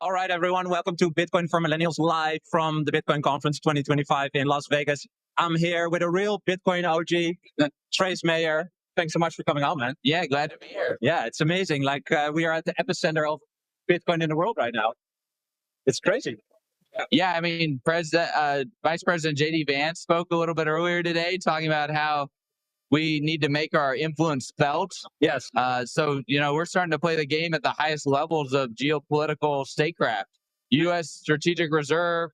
All right, everyone. Welcome to Bitcoin for Millennials live from the Bitcoin Conference 2025 in Las Vegas. I'm here with a real Bitcoin OG, Trace Mayer. Thanks so much for coming out, man. Yeah, glad to be here. Yeah, it's amazing. We are at the epicenter of Bitcoin in the world right now. It's crazy. Yeah, I mean, Vice President JD Vance spoke a little bit earlier today talking about how we need to make our influence felt. Yes. So, we're starting to play the game at the highest levels of geopolitical statecraft. U.S. Strategic Reserve.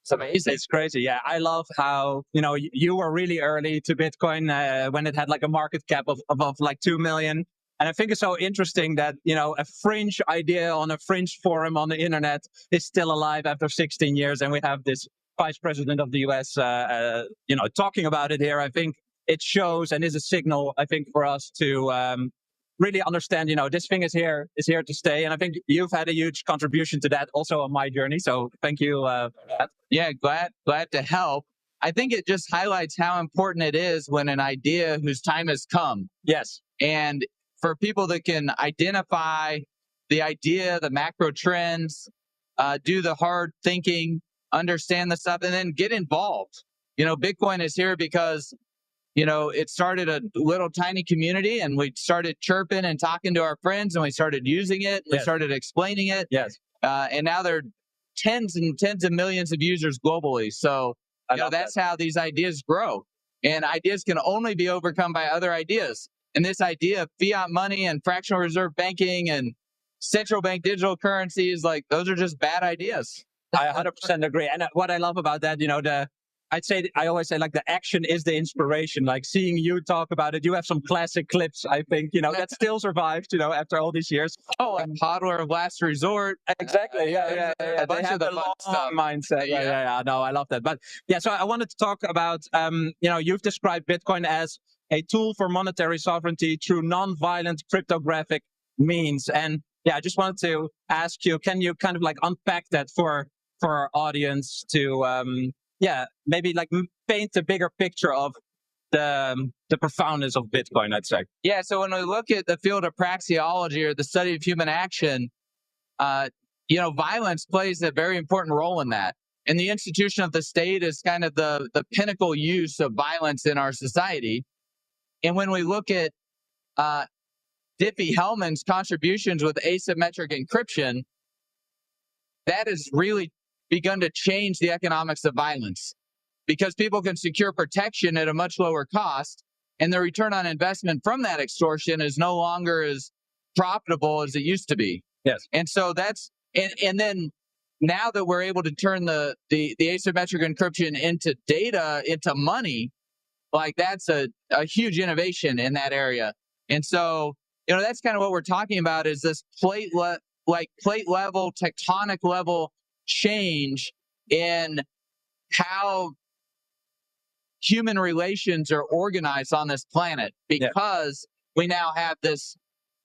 It's amazing. It's crazy. Yeah, I love how, you were really early to Bitcoin when it had like a market cap of like 2 million. And I think it's so interesting that, a fringe idea on a fringe forum on the internet is still alive after 16 years. And we have this vice president of the US, talking about it here. I think it shows and is a signal, I think, for us to really understand, this thing is here to stay. And I think you've had a huge contribution to that also on my journey. So thank you for that. Yeah, glad to help. I think it just highlights how important it is when an idea whose time has come. Yes. And for people that can identify the idea, the macro trends, do the hard thinking, understand the stuff, and then get involved. Bitcoin is here because, it started a little tiny community and we started chirping and talking to our friends and we started using it. We started explaining it. Yes. And now there are tens and tens of millions of users globally. So that's how these ideas grow. And ideas can only be overcome by other ideas. And this idea of fiat money and fractional reserve banking and central bank digital currencies, those are just bad ideas. I 100% agree. And what I love about that, I always say the action is the inspiration. Like seeing you talk about it, you have some classic clips, I think, that still survived, after all these years. Oh, and hodler of last resort. Exactly. Yeah. A bunch of the fun stuff. Mindset. Yeah. No, I love that. But yeah, so I wanted to talk about, you've described Bitcoin as a tool for monetary sovereignty through non-violent cryptographic means. And yeah, I just wanted to ask you, can you kind of unpack that for our audience to, maybe paint a bigger picture of the profoundness of Bitcoin, I'd say. Yeah, so when we look at the field of praxeology or the study of human action, violence plays a very important role in that. And the institution of the state is kind of the pinnacle use of violence in our society. And when we look at Diffie-Hellman's contributions with asymmetric encryption, that has really begun to change the economics of violence because people can secure protection at a much lower cost, and the return on investment from that extortion is no longer as profitable as it used to be. Yes. And so that's and then now that we're able to turn the asymmetric encryption into data, into money, that's a huge innovation in that area. And so, that's kind of what we're talking about is this plate level, tectonic level change in how human relations are organized on this planet because we now have this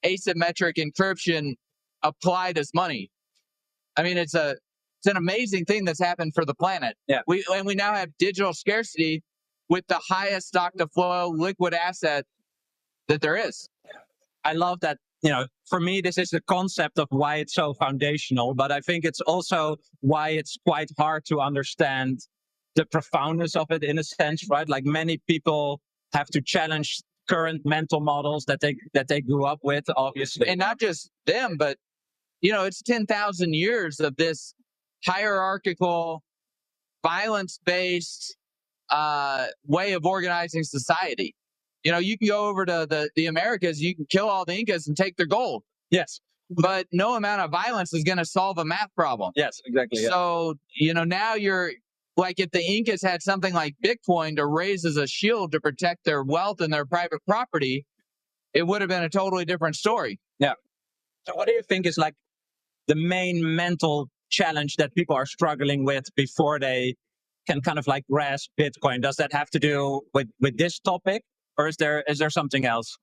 asymmetric encryption applied as money. I mean, it's an amazing thing that's happened for the planet. Yeah. We now have digital scarcity with the highest stock to flow liquid asset that there is. I love that. For me, this is the concept of why it's so foundational, but I think it's also why it's quite hard to understand the profoundness of it in a sense, right? Like many people have to challenge current mental models that they grew up with, obviously. And not just them, but, it's 10,000 years of this hierarchical, violence-based way of organizing society. You can go over to the Americas, you can kill all the Incas and take their gold. Yes. But no amount of violence is going to solve a math problem. Yes, exactly. Yeah. So, now you're if the Incas had something like Bitcoin to raise as a shield to protect their wealth and their private property, it would have been a totally different story. Yeah. So what do you think is the main mental challenge that people are struggling with before they can kind of grasp Bitcoin? Does that have to do with this topic? Or is there something else?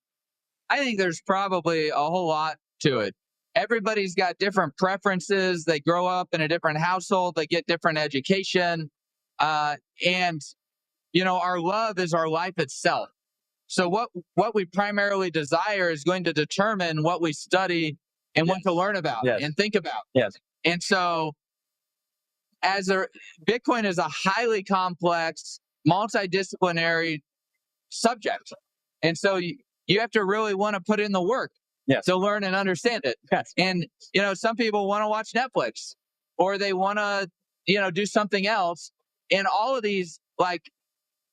I think there's probably a whole lot to it. Everybody's got different preferences. They grow up in a different household. They get different education. And our love is our life itself. So what we primarily desire is going to determine what we study and what to learn about and think about. Yes. And so Bitcoin is a highly complex, multidisciplinary subject. And so you have to really want to put in the work to learn and understand it. Yes. And, some people want to watch Netflix or they want to, do something else. And all of these, like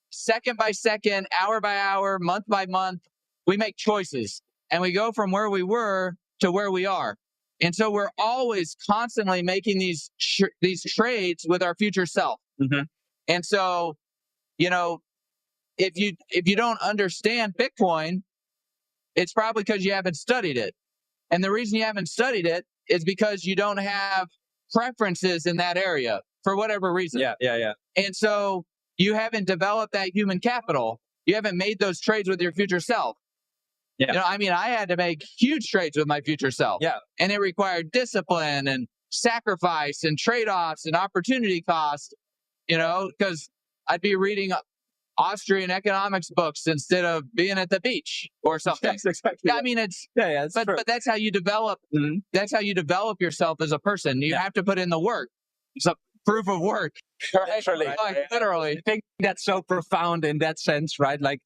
second by second, hour by hour, month by month, we make choices and we go from where we were to where we are. And so we're always constantly making these trades with our future self. Mm-hmm. And so, if you don't understand Bitcoin, it's probably because you haven't studied it. And the reason you haven't studied it is because you don't have preferences in that area for whatever reason. Yeah. And so you haven't developed that human capital. You haven't made those trades with your future self. Yeah. I had to make huge trades with my future self. Yeah. And it required discipline and sacrifice and trade-offs and opportunity cost, because I'd be reading Austrian economics books instead of being at the beach or something. That's exactly. I mean, it's true. But that's how you develop. Mm-hmm. That's how you develop yourself as a person. You have to put in the work. It's a proof of work. Literally. Literally. I think that's so profound in that sense, right? Like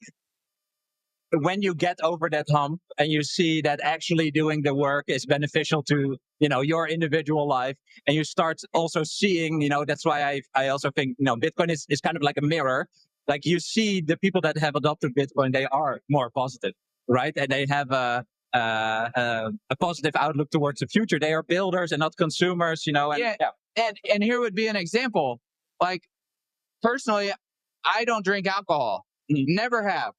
when you get over that hump and you see that actually doing the work is beneficial to, your individual life, and you start also seeing, that's why I also think, Bitcoin is kind of like a mirror. Like you see the people that have adopted Bitcoin, they are more positive, right? And they have a positive outlook towards the future. They are builders and not consumers, And here would be an example. Like personally, I don't drink alcohol. Never have.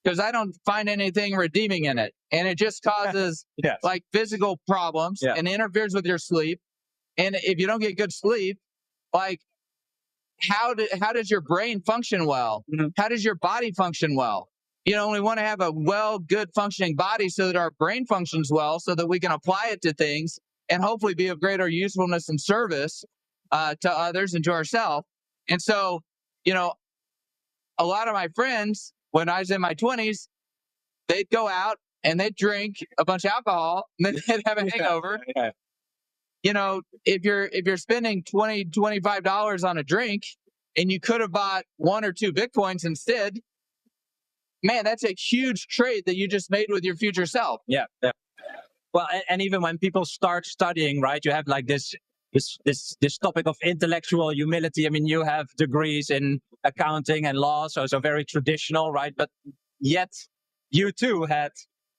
Because I don't find anything redeeming in it. And it just causes like physical problems and interferes with your sleep. And if you don't get good sleep, like how does your brain function well? Mm-hmm. How does your body function well? We want to have a good functioning body so that our brain functions well, so that we can apply it to things and hopefully be of greater usefulness and service to others and to ourselves. And so, a lot of my friends, when I was in my 20s, they'd go out and they'd drink a bunch of alcohol and then they'd have a hangover. If you're spending $25 on a drink and you could have bought 1 or 2 Bitcoins instead, man, that's a huge trade that you just made with your future self. Yeah. Well, and even when people start studying, right, you have like this topic of intellectual humility. I mean, you have degrees in accounting and law, so very traditional, right? But yet you too had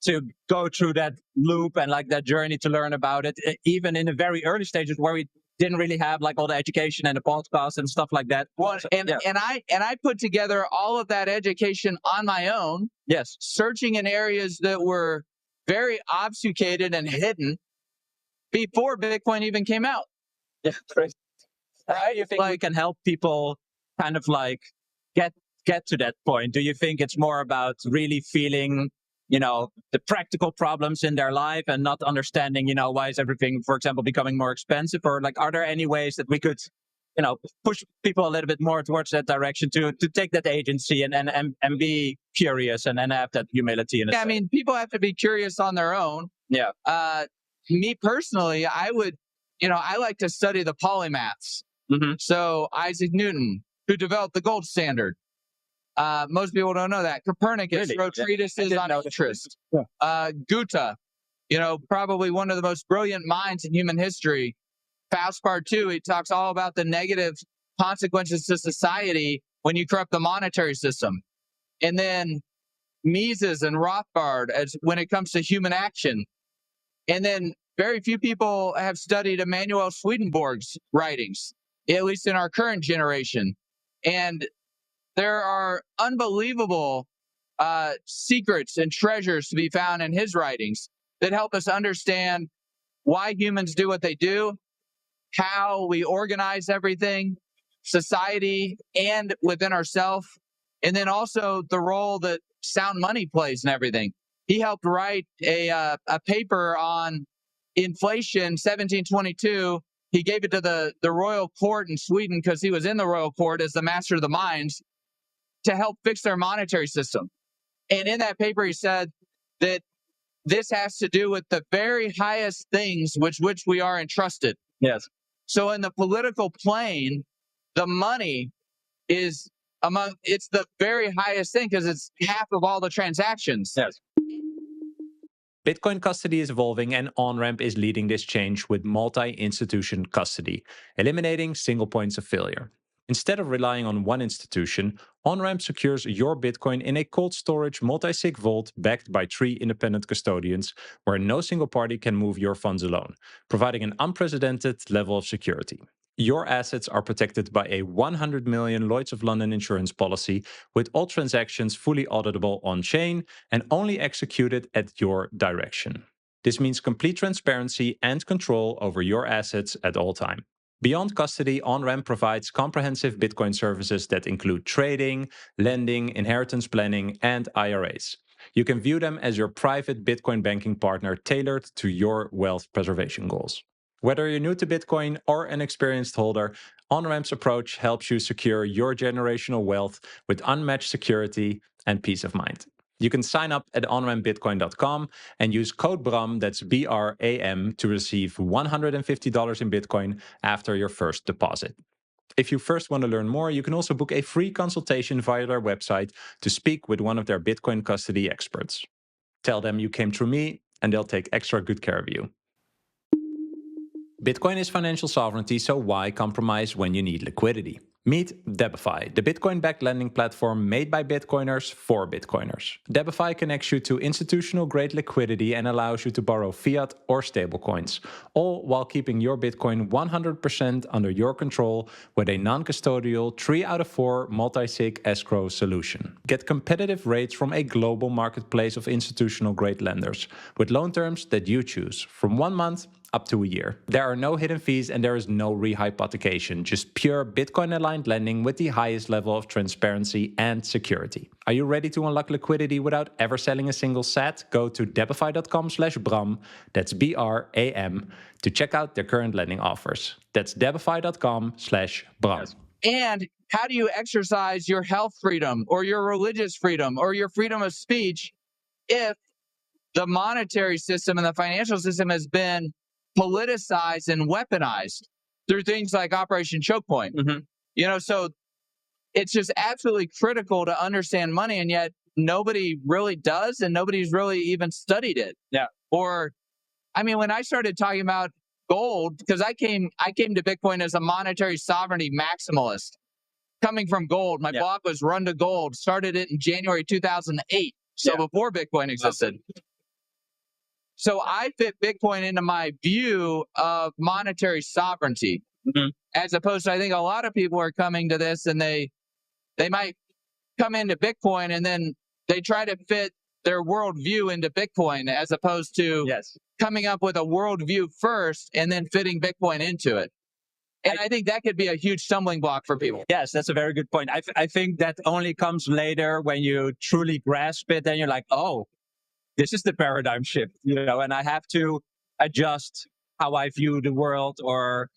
to go through that loop and like that journey to learn about it, even in the very early stages where we didn't really have like all the education and the podcasts and stuff like that. Well, and I put together all of that education on my own. Yes. Searching in areas that were very obfuscated and hidden before Bitcoin even came out. Yeah, crazy. Right? You think we can help people kind of like get to that point? Do you think it's more about really feeling, the practical problems in their life and not understanding, why is everything, for example, becoming more expensive? Or like, are there any ways that we could, push people a little bit more towards that direction to take that agency and be curious and have that humility? I mean, people have to be curious on their own. Yeah. Me personally, I would, I like to study the polymaths. Mm-hmm. So Isaac Newton, who developed the gold standard. Most people don't know that. Copernicus wrote treatises on interest. Yeah. Goethe, probably one of the most brilliant minds in human history. Faust Part 2, he talks all about the negative consequences to society when you corrupt the monetary system. And then Mises and Rothbard when it comes to human action. And then very few people have studied Emanuel Swedenborg's writings, at least in our current generation. And there are unbelievable secrets and treasures to be found in his writings that help us understand why humans do what they do, how we organize everything, society, and within ourselves, and then also the role that sound money plays in everything. He helped write a paper on inflation, 1722. He gave it to the royal court in Sweden because he was in the royal court as the master of the mines to help fix their monetary system. And in that paper, he said that this has to do with the very highest things which we are entrusted. Yes. So in the political plane, the money is it's the very highest thing because it's half of all the transactions. Yes. Bitcoin custody is evolving, and OnRamp is leading this change with multi-institution custody, eliminating single points of failure. Instead of relying on one institution, OnRamp secures your Bitcoin in a cold storage multi-sig vault backed by 3 independent custodians, where no single party can move your funds alone, providing an unprecedented level of security. Your assets are protected by a 100 million Lloyd's of London insurance policy, with all transactions fully auditable on-chain and only executed at your direction. This means complete transparency and control over your assets at all time. Beyond custody, OnRamp provides comprehensive Bitcoin services that include trading, lending, inheritance planning, and IRAs. You can view them as your private Bitcoin banking partner tailored to your wealth preservation goals. Whether you're new to Bitcoin or an experienced holder, OnRamp's approach helps you secure your generational wealth with unmatched security and peace of mind. You can sign up at onrampbitcoin.com and use code BRAM, that's BRAM, to receive $150 in Bitcoin after your first deposit. If you first want to learn more, you can also book a free consultation via their website to speak with one of their Bitcoin custody experts. Tell them you came through me, and they'll take extra good care of you. Bitcoin is financial sovereignty, so why compromise when you need liquidity? Meet Debify, the Bitcoin-backed lending platform made by Bitcoiners for Bitcoiners. Debify connects you to institutional-grade liquidity and allows you to borrow fiat or stablecoins, all while keeping your Bitcoin 100% under your control with a non-custodial 3 out of 4 multi-sig escrow solution. Get competitive rates from a global marketplace of institutional-grade lenders, with loan terms that you choose, from 1 month up to a year. There are no hidden fees and there is no rehypothecation, just pure Bitcoin-aligned lending with the highest level of transparency and security. Are you ready to unlock liquidity without ever selling a single sat? Go to debify.com/Bram, that's BRAM, to check out their current lending offers. That's debify.com/Bram. Yes. And how do you exercise your health freedom or your religious freedom or your freedom of speech if the monetary system and the financial system has been politicized and weaponized through things like Operation Choke Point? So it's just absolutely critical to understand money, and yet nobody really does, and nobody's really even studied it. Yeah. Or, when I started talking about gold, because I came to Bitcoin as a monetary sovereignty maximalist, coming from gold. My blog was Run to Gold, started it in January 2008, so before Bitcoin existed. So I fit Bitcoin into my view of monetary sovereignty, as opposed to, I think a lot of people are coming to this and they might come into Bitcoin and then they try to fit their worldview into Bitcoin, as opposed to coming up with a worldview first and then fitting Bitcoin into it. And I think that could be a huge stumbling block for people. Yes, that's a very good point. I think that only comes later when you truly grasp it and you're like, oh, this is the paradigm shift, and I have to adjust how I view the world, or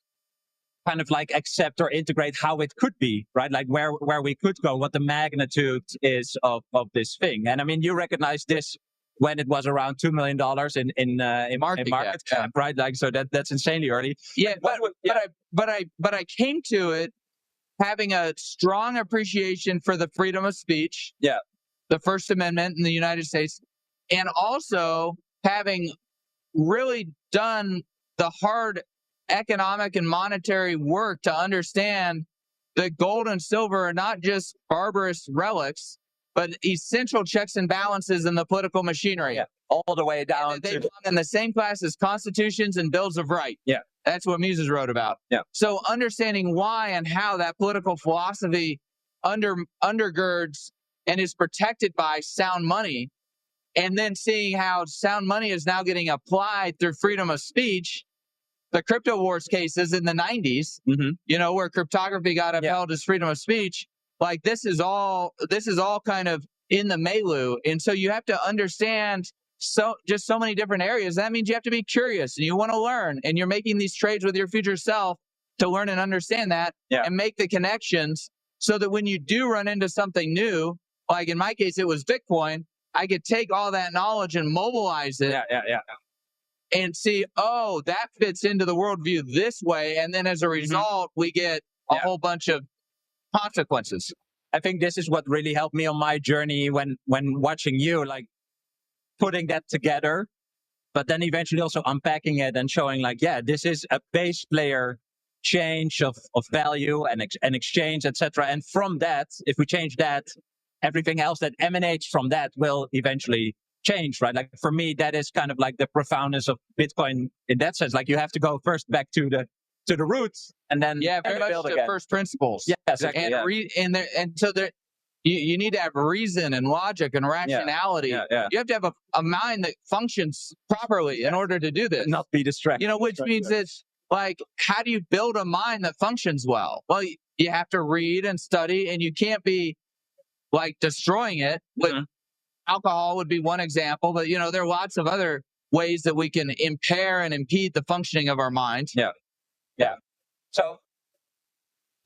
kind of like accept or integrate how it could be, right? Like where we could go, what the magnitude is of this thing. And you recognize this when it was around $2 million in market cap, right? Like, so that's insanely early. Yeah, but I came to it having a strong appreciation for the freedom of speech. Yeah. The First Amendment in the United States. And also having really done the hard economic and monetary work to understand that gold and silver are not just barbarous relics, but essential checks and balances in the political machinery. Yeah, all the way down. They belong in the same class as constitutions and bills of right. Yeah. That's what Mises wrote about. Yeah. So understanding why and how that political philosophy undergirds and is protected by sound money, and then seeing how sound money is now getting applied through freedom of speech. The crypto wars cases in the 90s, where cryptography got upheld as freedom of speech. Like this is all kind of in the milieu. And so you have to understand so many different areas. That means you have to be curious and you want to learn, and you're making these trades with your future self to learn and understand that and make the connections, so that when you do run into something new, like in my case, it was Bitcoin, I could take all that knowledge and mobilize it and see, oh, that fits into the worldview this way. And then as a result, we get a whole bunch of consequences. I think this is what really helped me on my journey when watching you, like putting that together, but then eventually also unpacking it and showing like, yeah, this is a base layer change of value and exchange, etc. And from that, if we change that, everything else that emanates from that will eventually change, right? Like for me, that is kind of like the profoundness of Bitcoin in that sense. Like you have to go first back to the roots and then very much build to again. First principles. Yeah, exactly. And so there, you need to have reason and logic and rationality. You have to have a mind that functions properly in order to do this. Not be distracted. Which means it's like, how do you build a mind that functions well? Well, you have to read and study, and you can't be like destroying it. But alcohol would be one example, but there are lots of other ways that we can impair and impede the functioning of our mind. Yeah. So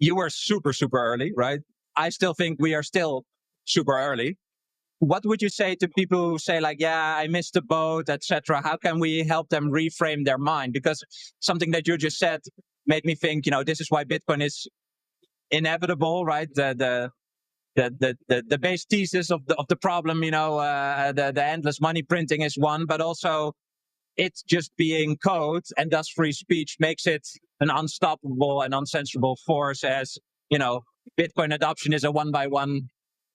you were super, super early, right? I still think we are still super early. What would you say to people who say like, yeah, I missed the boat, etc.? How can we help them reframe their mind? Because something that you just said made me think, this is why Bitcoin is inevitable, right? The base thesis of the problem, the endless money printing is one, but also it's just being code, and thus free speech makes it an unstoppable and uncensorable force. As Bitcoin adoption is a one-by-one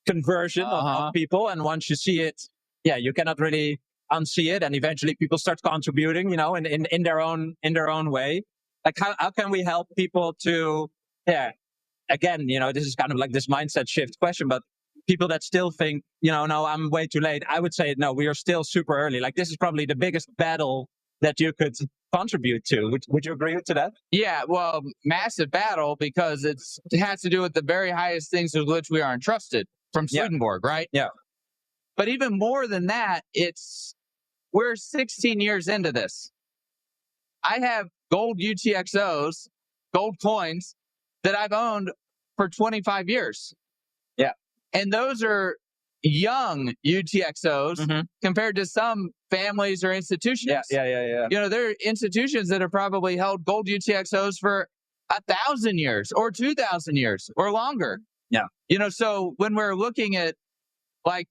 conversion of people, and once you see it, you cannot really unsee it, and eventually people start contributing, in their own way. Like how can we help people to, again, this is kind of like this mindset shift question, but people that still think, no, I'm way too late. I would say, no, we are still super early. Like this is probably the biggest battle that you could contribute to. Would you agree to that? Yeah, well, massive battle, because it has to do with the very highest things with which we are entrusted from Swedenborg, right? Yeah. But even more than that, we're 16 years into this. I have gold UTXOs, gold coins that I've owned for 25 years. Yeah. And those are young UTXOs compared to some families or institutions. Yeah. There are institutions that have probably held gold UTXOs for 1,000 years or 2,000 years or longer. Yeah. So when we're looking at, like,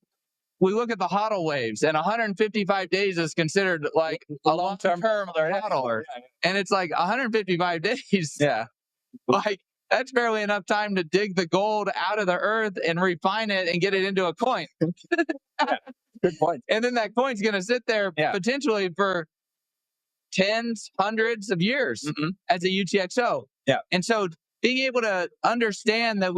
we look at the HODL waves, and 155 days is considered like a long-term HODL. And it's like 155 days. Yeah. Like, that's barely enough time to dig the gold out of the earth and refine it and get it into a coin. Good point. And then that coin's going to sit there potentially for tens, hundreds of years as a UTXO. Yeah. And so being able to understand that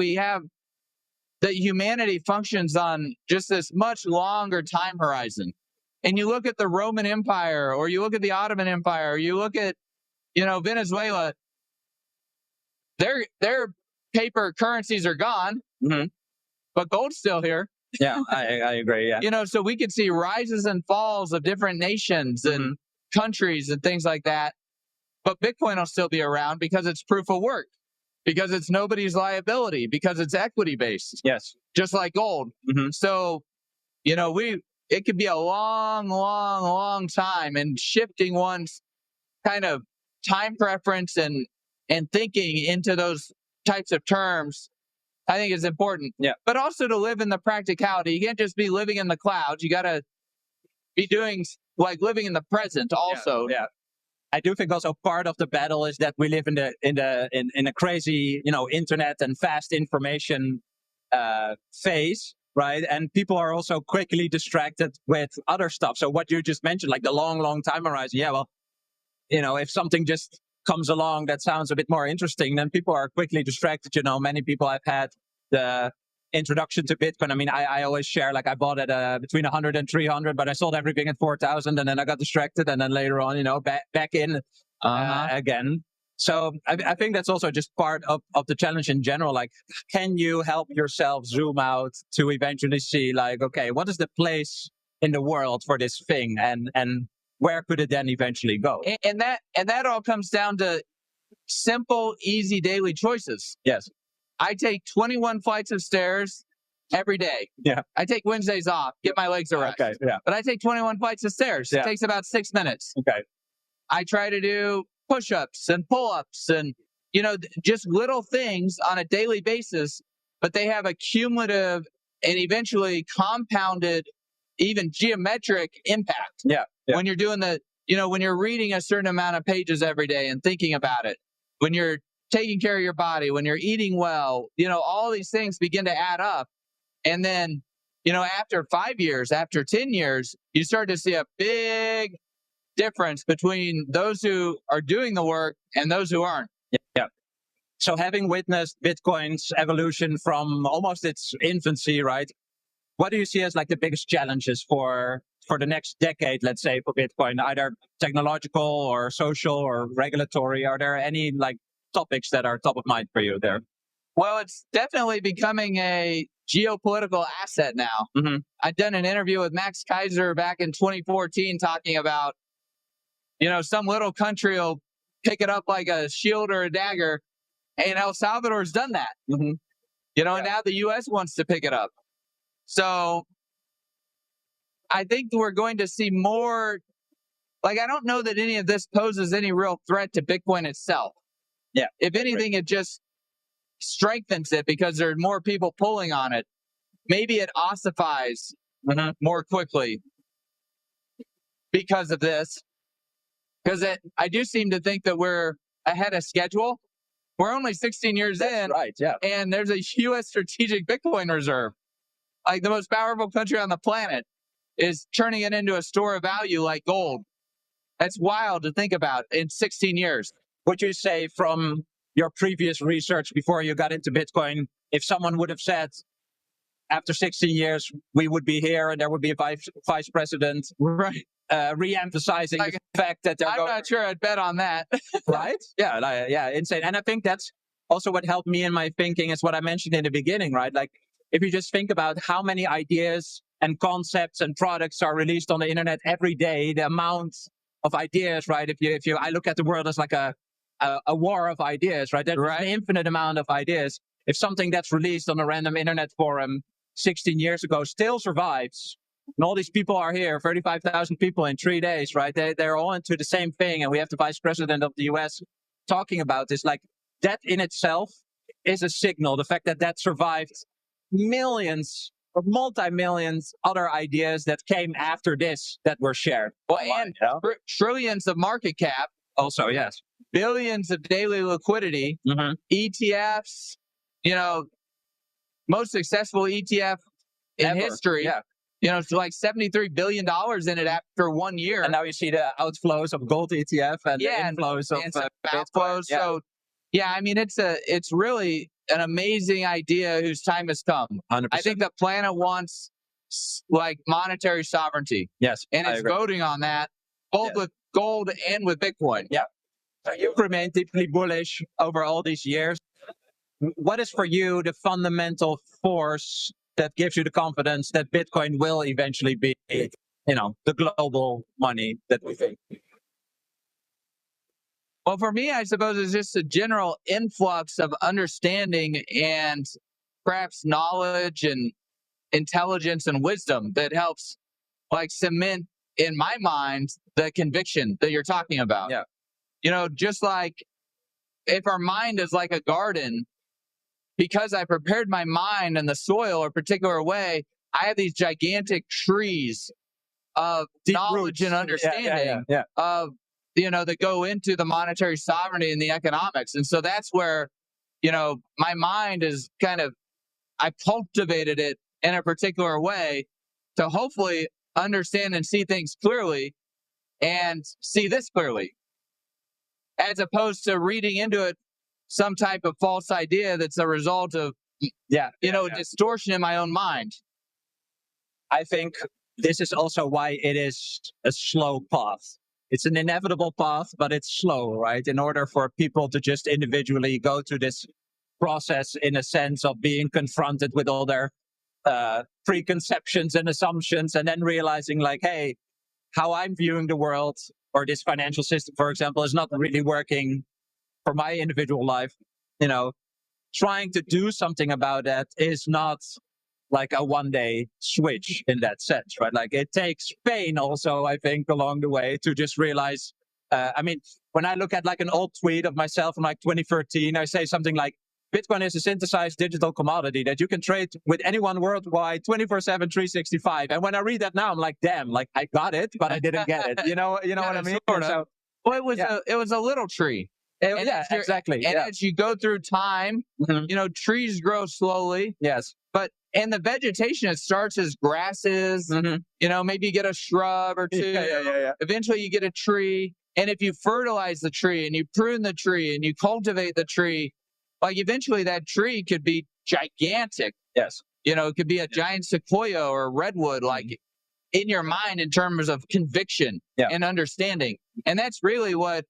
that humanity functions on just this much longer time horizon. And you look at the Roman Empire, or you look at the Ottoman Empire, or you look at, Venezuela, their paper currencies are gone, but gold's still here. Yeah, I agree. Yeah. So we could see rises and falls of different nations and countries and things like that. But Bitcoin will still be around because it's proof of work, because it's nobody's liability, because it's equity based. Yes. Just like gold. So, it could be a long, long, long time, and shifting one's kind of time preference and thinking into those types of terms, I think is important. Yeah. But also to live in the practicality. You can't just be living in the clouds. You got to be doing, like, living in the present also. Yeah. I do think also part of the battle is that we live in a crazy, internet and fast information phase, right? And people are also quickly distracted with other stuff. So what you just mentioned, like the long, long time horizon. Yeah, well, if something just comes along that sounds a bit more interesting, then people are quickly distracted. Many people have had the introduction to Bitcoin. I mean, I always share, like, I bought it between 100 and 300, but I sold everything at 4,000, and then I got distracted, and then later on, back in again. So I think that's also just part of the challenge in general. Like, can you help yourself zoom out to eventually see, like, okay, what is the place in the world for this thing, and where could it then eventually go? And that all comes down to simple, easy daily choices. Yes. I take 21 flights of stairs every day. Yeah. I take Wednesdays off, get my legs a rest. Okay. Yeah. But I take 21 flights of stairs. Yeah. It takes about 6 minutes. Okay. I try to do push-ups and pull-ups and, just little things on a daily basis, but they have a cumulative and eventually compounded, even geometric impact. Yeah. When you're doing when you're reading a certain amount of pages every day and thinking about it, when you're taking care of your body, when you're eating well, all these things begin to add up. And then, after 5 years, after 10 years, you start to see a big difference between those who are doing the work and those who aren't. Yeah. So having witnessed Bitcoin's evolution from almost its infancy, right? What do you see as like the biggest challenges for the next decade, let's say, for Bitcoin, either technological or social or regulatory? Are there any like topics that are top of mind for you there? Well, it's definitely becoming a geopolitical asset now. Mm-hmm. I've done an interview with Max Kaiser back in 2014 talking about, some little country will pick it up like a shield or a dagger. And El Salvador's done that. Mm-hmm. And now the U.S. wants to pick it up. So I think we're going to see more. Like, I don't know that any of this poses any real threat to Bitcoin itself. Yeah. If anything, it just strengthens it because there are more people pulling on it. Maybe it ossifies more quickly because of this. Because I do seem to think that we're ahead of schedule. We're only 16 years in. Right, yeah. And there's a U.S. strategic Bitcoin reserve. Like, the most powerful country on the planet is turning it into a store of value like gold. That's wild to think about in 16 years. Would you say from your previous research before you got into Bitcoin, if someone would have said, after 16 years, we would be here and there would be a vice president, right? Re-emphasizing the fact that they're I'm not sure I'd bet on that. Right? Yeah, insane. And I think that's also what helped me in my thinking, is what I mentioned in the beginning, right? Like, if you just think about how many ideas and concepts and products are released on the internet every day, the amount of ideas, right? I look at the world as like a war of ideas, right? There's an infinite amount of ideas. If something that's released on a random internet forum 16 years ago still survives, and all these people are here, 35,000 people in 3 days, right? They're all into the same thing, and we have the vice president of the US talking about this. Like, that in itself is a signal. The fact that survived millions or multi-millions other ideas that came after this that were shared. Well, and trillions of market cap. Also, yes. Billions of daily liquidity. ETFs, most successful ETF in history. Yeah. It's like $73 billion in it after 1 year. And now you see the outflows of gold ETF and the inflows of outflows. Yeah. So, I mean, it's really an amazing idea whose time has come. 100%. I think the planet wants like monetary sovereignty. Yes. And it's voting on that, both with gold and with Bitcoin. Yeah. So you've remained deeply bullish over all these years. What is for you the fundamental force that gives you the confidence that Bitcoin will eventually be, the global money that we think? Well, for me, I suppose it's just a general influx of understanding and perhaps knowledge and intelligence and wisdom that helps like cement in my mind the conviction that you're talking about. Yeah. Just like if our mind is like a garden, because I prepared my mind and the soil a particular way, I have these gigantic trees of deep knowledge and understanding of, that go into the monetary sovereignty and the economics. And so that's where, my mind is I cultivated it in a particular way to hopefully understand and see things clearly and see this clearly, as opposed to reading into it some type of false idea that's a result of, distortion in my own mind. I think this is also why it is a slow path. It's an inevitable path, but it's slow, right? In order for people to just individually go through this process in a sense of being confronted with all their preconceptions and assumptions, and then realizing like, hey, how I'm viewing the world or this financial system, for example, is not really working for my individual life. Trying to do something about that is not like a one-day switch in that sense, right? Like, it takes pain also, I think, along the way to just realize I mean, when I look at like an old tweet of myself from like 2013, I say something like, Bitcoin is a synthesized digital commodity that you can trade with anyone worldwide 24/7, 365. And when I read that now, I'm like, damn, like I got it, but I didn't get it. You know what I mean? So, well, it was a little tree. Exactly. And as you go through time, trees grow slowly. Yes. And the vegetation, it starts as grasses. Maybe you get a shrub or two. Yeah. Eventually you get a tree. And if you fertilize the tree and you prune the tree and you cultivate the tree, like eventually that tree could be gigantic. Yes. It could be a giant sequoia or a redwood, like in your mind in terms of conviction and understanding. And that's really what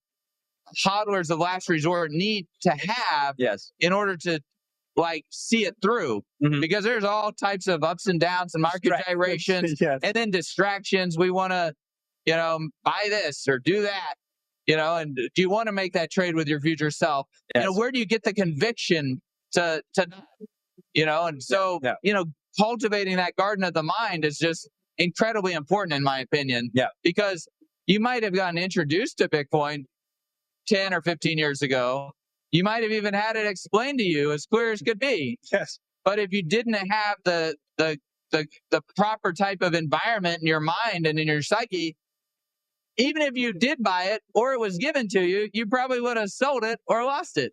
hodlers of last resort need to have in order to like see it through, because there's all types of ups and downs and market gyrations and then distractions. We want to, buy this or do that, and do you want to make that trade with your future self? Where do you get the conviction to and so, cultivating that garden of the mind is just incredibly important in my opinion, because you might have gotten introduced to Bitcoin 10 or 15 years ago. You might have even had it explained to you as clear as could be. Yes. But if you didn't have the proper type of environment in your mind and in your psyche, even if you did buy it or it was given to you, you probably would have sold it or lost it.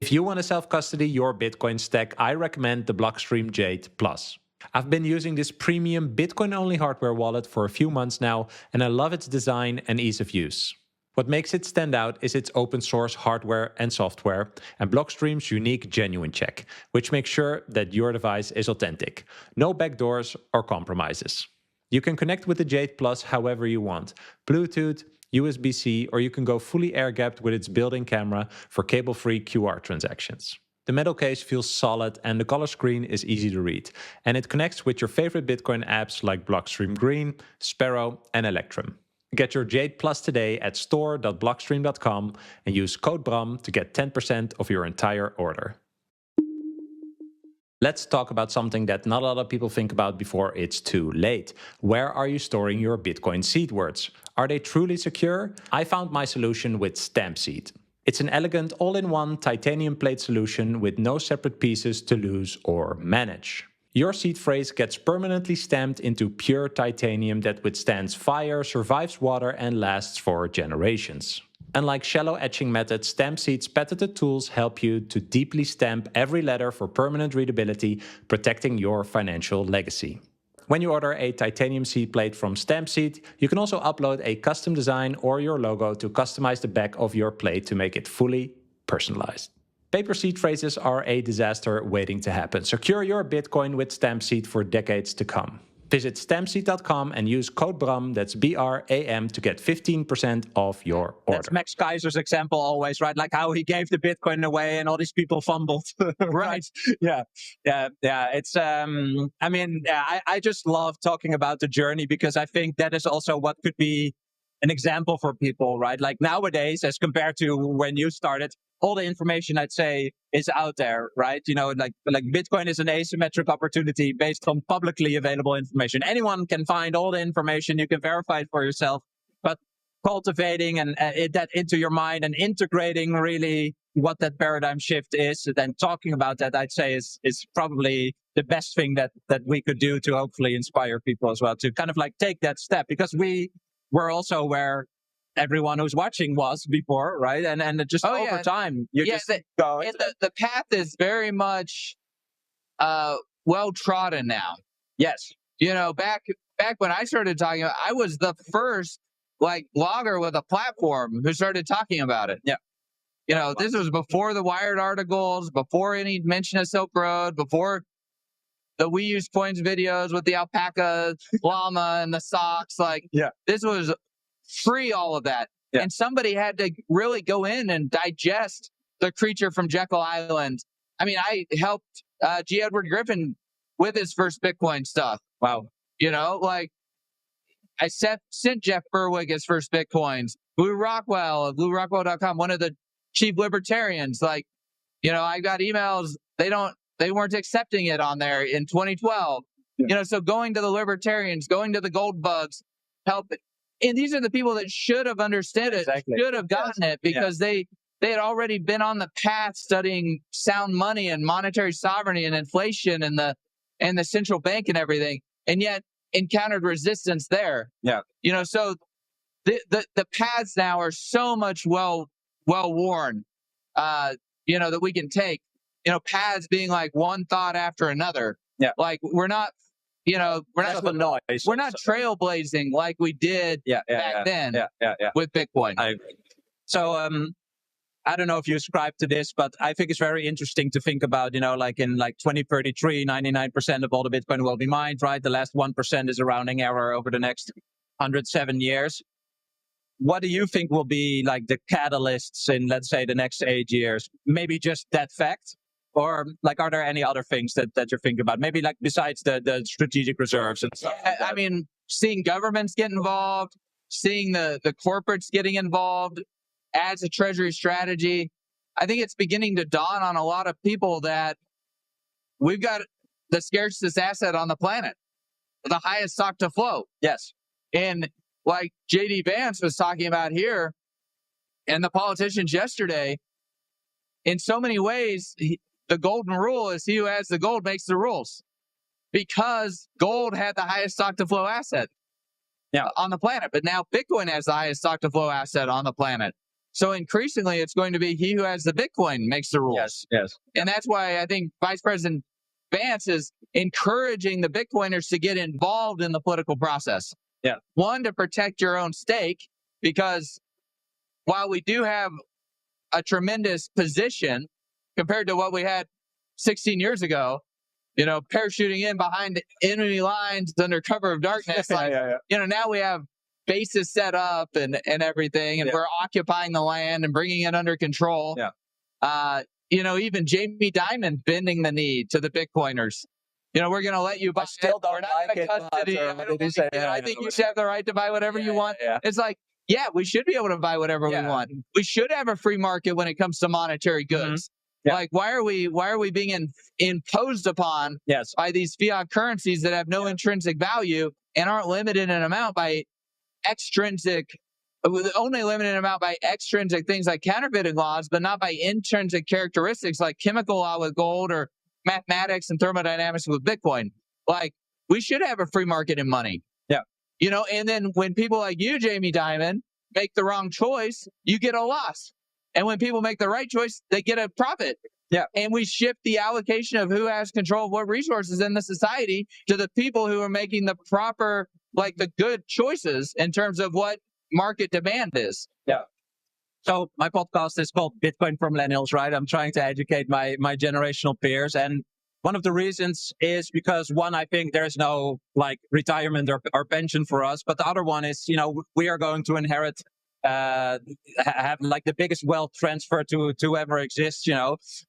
If you want to self-custody your Bitcoin stack, I recommend the Blockstream Jade Plus. I've been using this premium Bitcoin-only hardware wallet for a few months now, and I love its design and ease of use. What makes it stand out is its open source hardware and software, and Blockstream's unique genuine check, which makes sure that your device is authentic. No backdoors or compromises. You can connect with the Jade Plus however you want. Bluetooth, USB-C, or you can go fully air-gapped with its built-in camera for cable-free QR transactions. The metal case feels solid and the color screen is easy to read, and it connects with your favorite Bitcoin apps like Blockstream Green, Sparrow, and Electrum. Get your Jade Plus today at store.blockstream.com and use code BRAM to get 10% of your entire order. Let's talk about something that not a lot of people think about before it's too late. Where are you storing your Bitcoin seed words? Are they truly secure? I found my solution with StampSeed. It's an elegant all-in-one titanium plate solution with no separate pieces to lose or manage. Your seed phrase gets permanently stamped into pure titanium that withstands fire, survives water, and lasts for generations. Unlike shallow etching methods, StampSeed's patented tools help you to deeply stamp every letter for permanent readability, protecting your financial legacy. When you order a titanium seed plate from StampSeed, you can also upload a custom design or your logo to customize the back of your plate to make it fully personalized. Paper seed phrases are a disaster waiting to happen. Secure your Bitcoin with StampSeed for decades to come. Visit stampseed.com and use code BRAM, that's BRAM, to get 15% off your order. That's Max Kaiser's example always, right? Like how he gave the Bitcoin away and all these people fumbled. Right. Yeah. It's, I just love talking about the journey because I think that is also what could be an example for people, right? Like nowadays, as compared to when you started, all the information I'd say is out there, right? Like Bitcoin is an asymmetric opportunity based on publicly available information. Anyone can find all the information. You can verify it for yourself, but cultivating and that into your mind and integrating really what that paradigm shift is, and then talking about that, I'd say is probably the best thing that we could do to hopefully inspire people as well to kind of like take that step, because we're also where everyone who's watching was before, right? And just over time, you just go. The path is very much well trodden now. Yes. Back when I started talking about, I was the first blogger with a platform who started talking about it. Yeah. This was before the Wired articles, before any mention of Silk Road, before the We Use Coins videos with the alpaca llama and the socks. This was free, all of that. Yeah. And somebody had to really go in and digest the creature from Jekyll Island. I mean, I helped G. Edward Griffin with his first Bitcoin stuff. Wow. I sent Jeff Berwick his first Bitcoins. Blue Rockwell of BlueRockwell.com, one of the chief libertarians. I got emails. They weren't accepting it on there in 2012. Yeah. So going to the libertarians, going to the gold bugs, help And these are the people that should have understood it, should have gotten it, because they had already been on the path studying sound money and monetary sovereignty and inflation and the central bank and everything, and yet encountered resistance there. Yeah. So the paths now are so much well worn, that we can take, paths being like one thought after another. Yeah. Like we're not trailblazing like we did back then with Bitcoin. I agree. So I don't know if you ascribe to this, but I think it's very interesting to think about, like in 2033, 99% of all the Bitcoin will be mined, right? The last 1% is a rounding error over the next 107 years. What do you think will be like the catalysts in, let's say, the next 8 years? Maybe just that fact? Or are there any other things that you're thinking about? Maybe besides the strategic reserves and stuff. I mean, seeing governments get involved, seeing the corporates getting involved as a treasury strategy. I think it's beginning to dawn on a lot of people that we've got the scarcest asset on the planet, the highest stock to flow. Yes. And like JD Vance was talking about here, and the politicians yesterday, in so many ways, the golden rule is he who has the gold makes the rules, because gold had the highest stock to flow asset on the planet. But now Bitcoin has the highest stock to flow asset on the planet. So increasingly, it's going to be he who has the Bitcoin makes the rules. Yes. And that's why I think Vice President Vance is encouraging the Bitcoiners to get involved in the political process. Yeah. One, to protect your own stake, because while we do have a tremendous position compared to what we had 16 years ago, parachuting in behind enemy lines under cover of darkness. Now we have bases set up and everything, and we're occupying the land and bringing it under control. Yeah. Even Jamie Dimon bending the knee to the Bitcoiners. We're going to let you buy. I still don't like it. I think you should have the right to buy whatever you want. Yeah. It's like, we should be able to buy whatever we want. We should have a free market when it comes to monetary goods. Mm-hmm. Yeah. Like, why are we being imposed upon by these fiat currencies that have no intrinsic value and aren't limited in amount by only limited amount by extrinsic things like counterfeiting laws, but not by intrinsic characteristics like chemical law with gold or mathematics and thermodynamics with Bitcoin. Like, we should have a free market in money. Yeah. And then when people like you, Jamie Dimon, make the wrong choice, you get a loss. And when people make the right choice, they get a profit. Yeah. And we shift the allocation of who has control of what resources in the society to the people who are making the proper, the good choices in terms of what market demand is. Yeah. So my podcast is called Bitcoin for Millennials, right? I'm trying to educate my generational peers. And one of the reasons is because, one, I think there's no retirement or pension for us. But the other one is, we are going to inherit have the biggest wealth transfer to ever exist,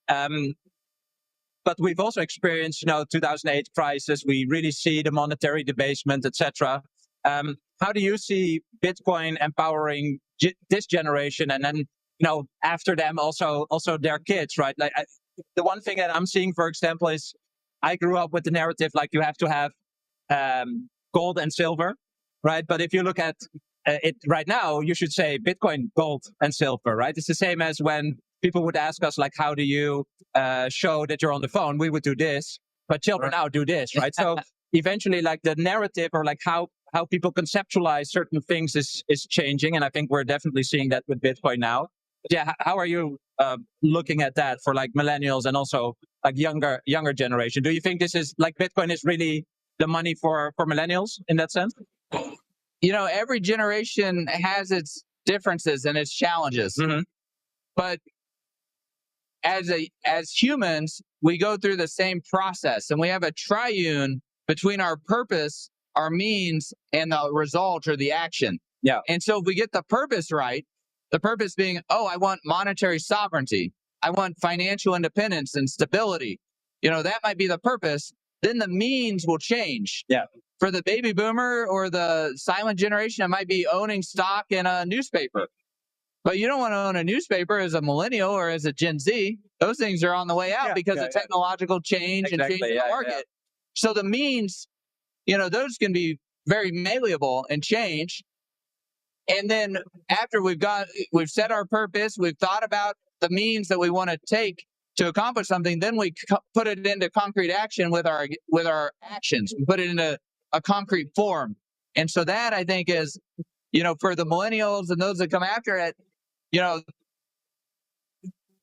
but we've also experienced, 2008 crisis. We really see the monetary debasement, etc. How do you see Bitcoin empowering this generation, and then, after them also their kids, right? The one thing that I'm seeing, for example, is I grew up with the narrative you have to have gold and silver, right? But if you look at it right now, you should say Bitcoin, gold, and silver, right? It's the same as when people would ask us, how do you show that you're on the phone? We would do this, but children now do this, right? So eventually, the narrative or how people conceptualize certain things is changing, and I think we're definitely seeing that with Bitcoin now. But how are you looking at that for millennials and also younger generation? Do you think this is Bitcoin is really the money for millennials in that sense? Every generation has its differences and its challenges. Mm-hmm. But as humans, we go through the same process, and we have a triune between our purpose, our means, and the result or the action. Yeah. And so if we get the purpose right, the purpose being, I want monetary sovereignty, I want financial independence and stability, that might be the purpose, then the means will change. Yeah. For the baby boomer or the silent generation, it might be owning stock in a newspaper. But you don't want to own a newspaper as a millennial or as a Gen Z. Those things are on the way out because of technological change and change in the market. Yeah. So the means, those can be very malleable and change. And then after we've set our purpose, we've thought about the means that we want to take to accomplish something, then we put it into concrete action with our actions. We put it into a concrete form. And so that, I think, is, for the millennials and those that come after it,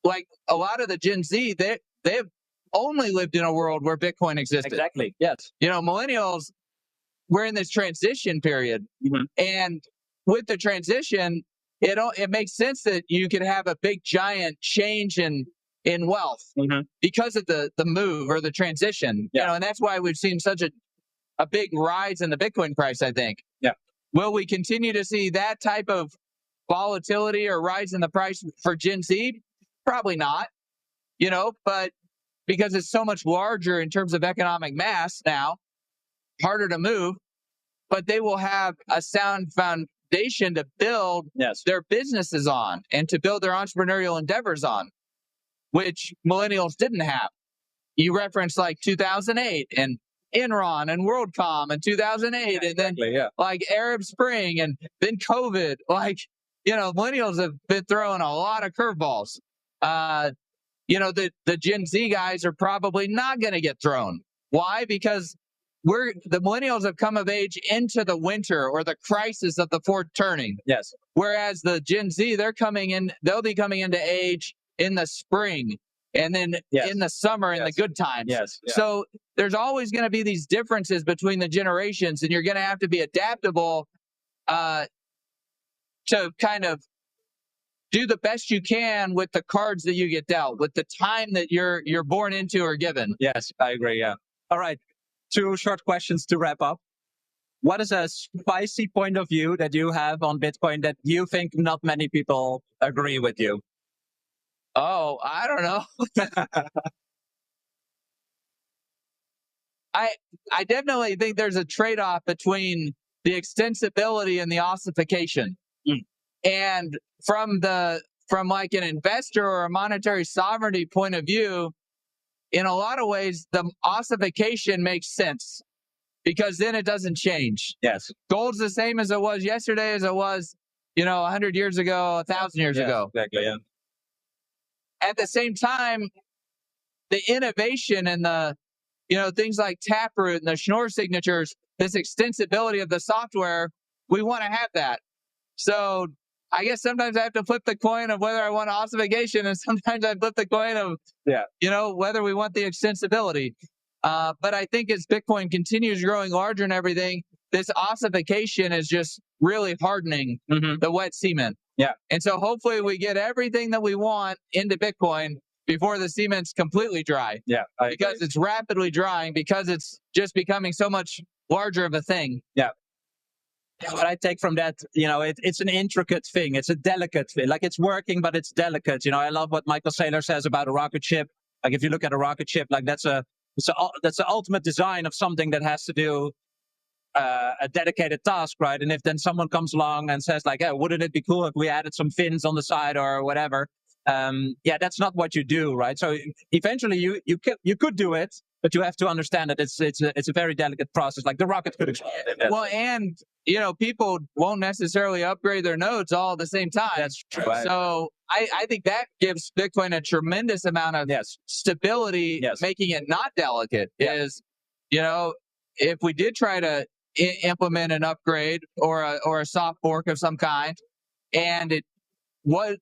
like a lot of the Gen Z, they've only lived in a world where Bitcoin existed. Exactly. Yes. Millennials, we're in this transition period. Mhm. And with the transition, it makes sense that you could have a big giant change in wealth because of the move or the transition. Yeah. And that's why we've seen such a big rise in the Bitcoin price, I think. Yeah. Will we continue to see that type of volatility or rise in the price for Gen Z? Probably not. But because it's so much larger in terms of economic mass now, harder to move, but they will have a sound foundation to build their businesses on and to build their entrepreneurial endeavors on, which millennials didn't have. You referenced like 2008 and Enron and WorldCom in 2008, and then like Arab Spring and then COVID. Like, millennials have been throwing a lot of curveballs. The Gen Z guys are probably not going to get thrown. Why? Because the millennials have come of age into the winter or the crisis of the fourth turning. Yes. Whereas the Gen Z, they'll be coming into age in the spring and then in the summer in the good times. Yes. Yeah. So there's always going to be these differences between the generations, and you're going to have to be adaptable to kind of do the best you can with the cards that you get dealt, with the time that you're born into or given. Yes, I agree. Yeah. All right. 2 short questions to wrap up. What is a spicy point of view that you have on Bitcoin that you think not many people agree with you? Oh, I don't know. I definitely think there's a trade-off between the extensibility and the ossification. And from like an investor or a monetary sovereignty point of view, in a lot of ways, the ossification makes sense because then it doesn't change. Yes. Gold's the same as it was yesterday, as it was, 100 years ago, 1,000 years ago. Exactly. Yeah. At the same time, the innovation and the, things like Taproot and the Schnorr signatures, this extensibility of the software, we want to have that. So I guess sometimes I have to flip the coin of whether I want ossification, and sometimes I flip the coin of, whether we want the extensibility. But I think as Bitcoin continues growing larger and everything, this ossification is just really hardening the wet cement. Yeah. And so hopefully we get everything that we want into Bitcoin before the cement's completely dry. Yeah. Because it's rapidly drying, because it's just becoming so much larger of a thing. Yeah. What I take from that, it's an intricate thing. It's a delicate thing. Like, it's working, but it's delicate. I love what Michael Saylor says about a rocket ship. Like, if you look at a rocket ship, like that's the ultimate design of something that has to do a dedicated task, right? And if then someone comes along and says like, "Hey, wouldn't it be cool if we added some fins on the side or whatever?" That's not what you do, right? So eventually you could do it, but you have to understand that it's a very delicate process. Like, the rocket could explode. Well, and people won't necessarily upgrade their nodes all at the same time. That's true. So I think that gives Bitcoin a tremendous amount of stability, making it not delicate. Is, if we did try to implement an upgrade or a soft fork of some kind, and it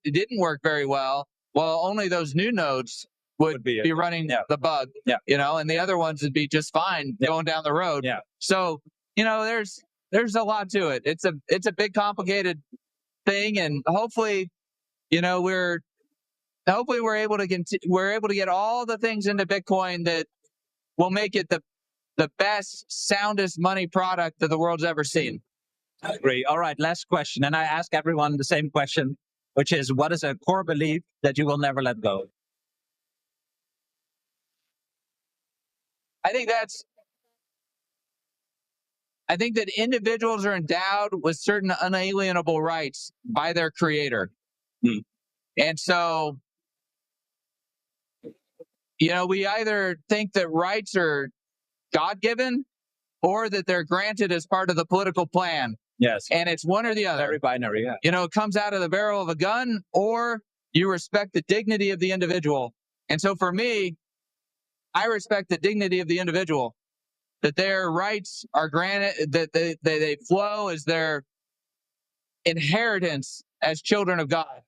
didn't work very well, only those new nodes would be running the bug, and the other ones would be just fine going down the road. Yeah. So, there's a lot to it. It's a big, complicated thing, and hopefully, we're able to get all the things into Bitcoin that will make it the best, soundest money product that the world's ever seen. I agree. All right, last question, and I ask everyone the same question, which is, what is a core belief that you will never let go? I think that individuals are endowed with certain unalienable rights by their creator. And so, we either think that rights are God-given or that they're granted as part of the political plan. Yes. And it's one or the other. Very binary, yeah. You know, it comes out of the barrel of a gun, or you respect the dignity of the individual. And so for me, I respect the dignity of the individual, that their rights are granted, that they flow as their inheritance as children of God.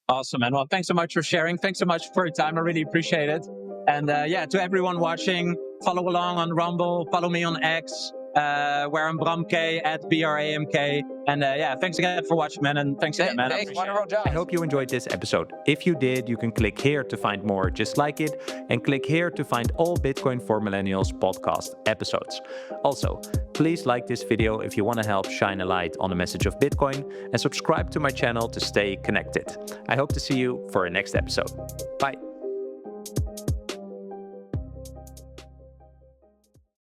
Awesome, man. Well, thanks so much for sharing. Thanks so much for your time. I really appreciate it. And yeah, to everyone watching, follow along on Rumble, follow me on X, where I'm BramK at BRAMK. And yeah, thanks again for watching, man. And thanks again, man. Thanks, wonderful job. I hope you enjoyed this episode. If you did, you can click here to find more just like it, and click here to find all Bitcoin for Millennials podcast episodes. Also, please like this video if you want to help shine a light on the message of Bitcoin, and subscribe to my channel to stay connected. I hope to see you for a next episode. Bye.